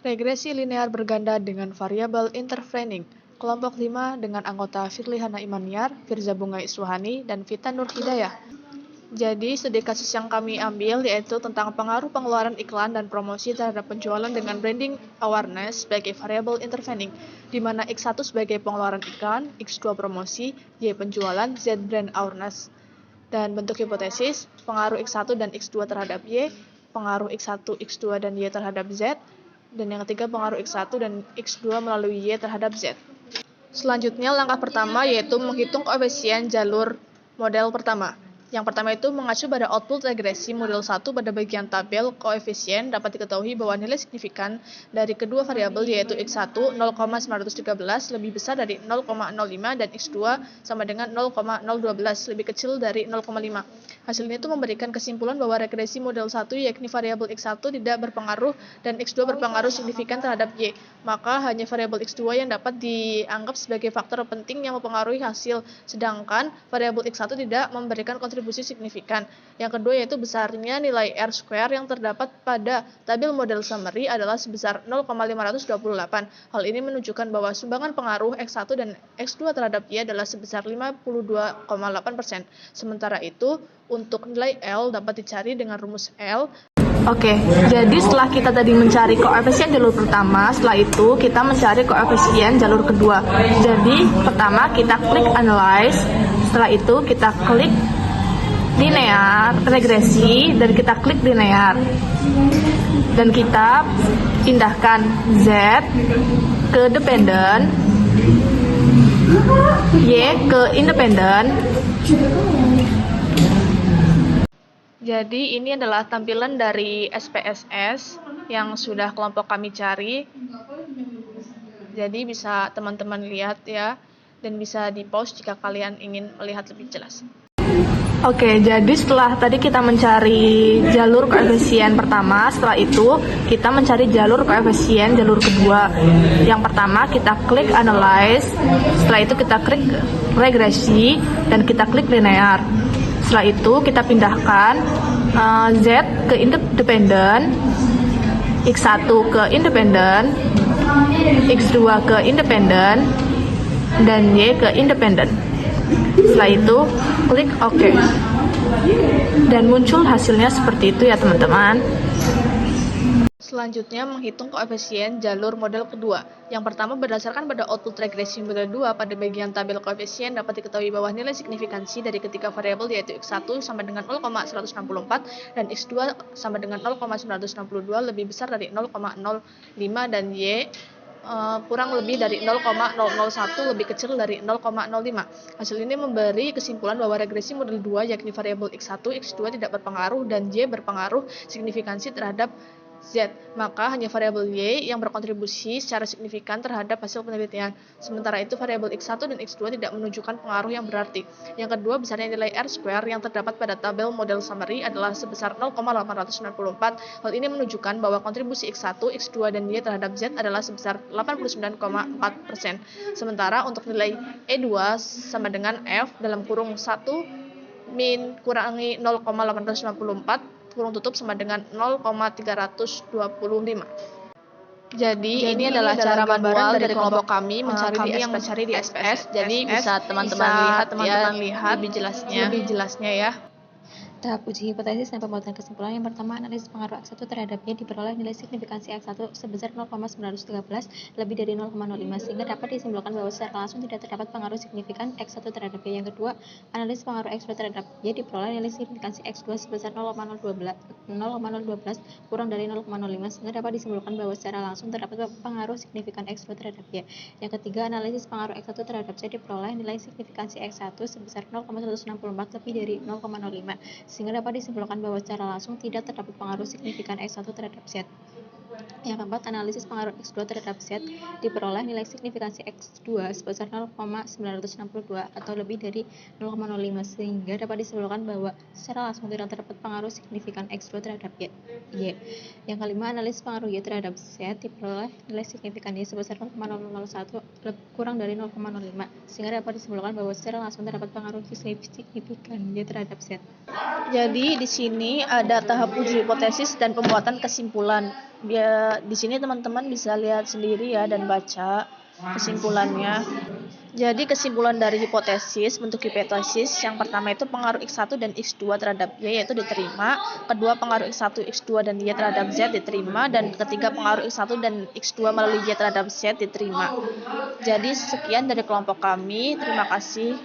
Regresi linear berganda dengan variabel intervening. Kelompok 5 dengan anggota Firly Hana Imaniar, Firza Bunga Iswahani, dan Vita Nur Hidayah. Jadi, studi kasus yang kami ambil yaitu tentang pengaruh pengeluaran iklan dan promosi terhadap penjualan dengan branding awareness sebagai variabel intervening, di mana X1 sebagai pengeluaran iklan, X2 promosi, Y penjualan, Z brand awareness. Dan bentuk hipotesis, pengaruh X1 dan X2 terhadap Y, pengaruh X1, X2, dan Y terhadap Z, dan yang ketiga pengaruh X1 dan X2 melalui Y terhadap Z. Selanjutnya, langkah pertama yaitu menghitung koefisien jalur model pertama. Yang pertama itu mengacu pada output regresi model 1 pada bagian tabel koefisien dapat diketahui bahwa nilai signifikan dari kedua variabel yaitu X1 0,913 lebih besar dari 0,05 dan X2 sama dengan 0,012 lebih kecil dari 0,5. Hasil ini itu memberikan kesimpulan bahwa regresi model 1 yakni variabel X1 tidak berpengaruh dan X2 berpengaruh signifikan terhadap Y. Maka hanya variabel X2 yang dapat dianggap sebagai faktor penting yang mempengaruhi hasil, sedangkan variabel X1 tidak memberikan kontribusi signifikan. Yang kedua yaitu besarnya nilai R2 yang terdapat pada tabel model summary adalah sebesar 0,528. Hal ini menunjukkan bahwa sumbangan pengaruh X1 dan X2 terhadap Y adalah sebesar 52,8%. Sementara itu, untuk nilai L dapat dicari dengan rumus L. Oke, jadi setelah kita tadi mencari koefisien jalur pertama, setelah itu kita mencari koefisien jalur kedua. Jadi pertama kita klik analyze, setelah itu kita klik linear regresi dan kita klik linear. Dan kita pindahkan Z ke dependent, Y ke independent. Jadi ini adalah tampilan dari SPSS yang sudah kelompok kami cari. Jadi bisa teman-teman lihat ya, dan bisa di-pause jika kalian ingin melihat lebih jelas. Oke, jadi setelah tadi kita mencari jalur koefisien pertama, setelah itu kita mencari jalur koefisien jalur kedua. Yang pertama kita klik analyze, setelah itu kita klik regresi, dan kita klik linear. Setelah itu kita pindahkan Z ke independent, X1 ke independent, X2 ke independent, dan Y ke independent. Setelah itu klik OK. Dan muncul hasilnya seperti itu ya teman-teman. Selanjutnya menghitung koefisien jalur model kedua. Yang pertama berdasarkan pada output regresi model 2 pada bagian tabel koefisien dapat diketahui bahwa nilai signifikansi dari ketiga variabel yaitu X1 sama dengan 0,164 dan X2 sama dengan 0,962 lebih besar dari 0,05 dan Y kurang lebih dari 0,001 lebih kecil dari 0,05. Hasil ini memberi kesimpulan bahwa regresi model 2 yakni variabel X1, X2 tidak berpengaruh dan Y berpengaruh signifikansi terhadap Z, maka hanya variabel Y yang berkontribusi secara signifikan terhadap hasil penelitian. Sementara itu variabel X1 dan X2 tidak menunjukkan pengaruh yang berarti. Yang kedua, besarnya nilai R2 yang terdapat pada tabel model summary adalah sebesar 0,894. Hal ini menunjukkan bahwa kontribusi X1, X2, dan Y terhadap Z adalah sebesar 89,4%. Sementara untuk nilai E2 sama dengan F dalam kurung 1 min kurangi 0,894 kurung tutup sama dengan 0,325. Jadi ini adalah cara manual dari kelompok kami mencari di SPS. Jadi bisa teman-teman lihat lebih jelasnya ya. Tahap uji hipotesis dan pembuatan kesimpulan. Yang pertama, analisis pengaruh X1 terhadap Y diperoleh nilai signifikansi X1 sebesar 0,913 lebih dari 0,05 sehingga dapat disimpulkan bahwa secara langsung tidak terdapat pengaruh signifikan X1 terhadap Y. Yang kedua, analisis pengaruh X2 terhadap Y diperoleh nilai signifikansi X2 sebesar 0,012 kurang dari 0,05 sehingga dapat disimpulkan bahwa secara langsung terdapat pengaruh signifikan X2 terhadap Y. Yang ketiga, analisis pengaruh X1 terhadap Z diperoleh nilai signifikansi X1 sebesar 0,164 lebih dari 0,05 sehingga dapat disimpulkan bahwa secara langsung tidak terdapat pengaruh signifikan X1 terhadap Z. Yang keempat, analisis pengaruh X2 terhadap Z diperoleh nilai signifikansi X2 sebesar 0,962 atau lebih dari 0,05 sehingga dapat disimpulkan bahwa secara langsung tidak terdapat pengaruh signifikan X2 terhadap Y. Yang kelima, analisis pengaruh Y terhadap Z diperoleh nilai signifikan Y sebesar 0,001 kurang dari 0,05 sehingga dapat disimpulkan bahwa secara langsung terdapat pengaruh signifikan Y terhadap Z. Jadi di sini ada tahap uji hipotesis dan pembuatan kesimpulan. Di sini teman-teman bisa lihat sendiri ya dan baca kesimpulannya. Jadi kesimpulan dari hipotesis, bentuk hipotesis yang pertama itu pengaruh X1 dan X2 terhadap Y yaitu diterima, kedua pengaruh X1, X2 dan Y terhadap Z diterima, dan ketiga pengaruh X1 dan X2 melalui Y terhadap Z diterima. Jadi sekian dari kelompok kami, terima kasih.